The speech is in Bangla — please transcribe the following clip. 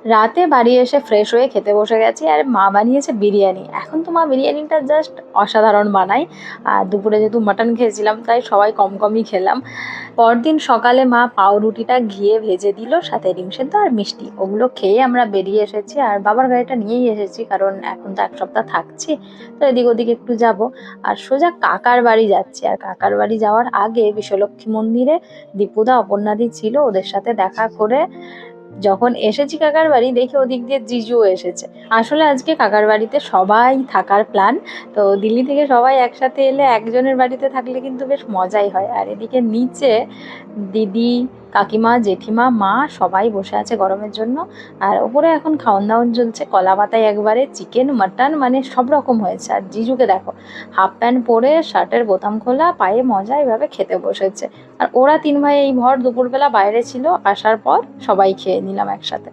রাতে বাড়ি এসে ফ্রেশ হয়ে খেতে বসে গেছি, আর মা বানিয়েছে বিরিয়ানি। এখন তো মা বিরিয়ানিটা জাস্ট অসাধারণ বানায়। আর দুপুরে যেহেতু মাটন খেয়েছিলাম তাই সবাই কম কমই খেলাম। পরদিন সকালে মা পাউরুটিটা ঘিয়ে ভেজে দিল, সাথে ডিম সেদ্ধ আর মিষ্টি। ওগুলো খেয়ে আমরা বেরিয়ে এসেছি, আর বাবার গাড়িটা নিয়েই এসেছি কারণ এখন তো এক সপ্তাহ থাকছি, তো এদিক ওদিক একটু যাব। আর সোজা কাকার বাড়ি যাচ্ছি। আর কাকার বাড়ি যাওয়ার আগে বিশ্বলক্ষ্মী মন্দিরে দীপুদা অপর্ণাদি ছিল, ওদের সাথে দেখা করে যখন এসেছি কাকার বাড়ি দেখি ওদিক দিয়ে জিজুও এসেছে। আসলে আজকে কাকার বাড়িতে সবাই থাকার প্ল্যান। তো দিল্লি থেকে সবাই একসাথে এলে একজনের বাড়িতে থাকলে কিন্তু বেশ মজাই হয়। আর এদিকে নিচে দিদি, কাকিমা, জেঠিমা, মা সবাই বসে আছে গরমের জন্য। আর ওপরে এখন খাওয়ান দাওয়ান চলছে, কলা পাতায় একবারে চিকেন, মাটন, মানে সব রকম হয়েছে। আর জিজুকে দেখো, হাফ প্যান্ট পরে, শার্টের বোতাম খোলা, পায়ে মজা, এভাবে খেতে বসেছে। আর ওরা তিন ভাই এই ভর দুপুরবেলা বাইরে ছিল, আসার পর সবাই খেয়ে নিলাম একসাথে।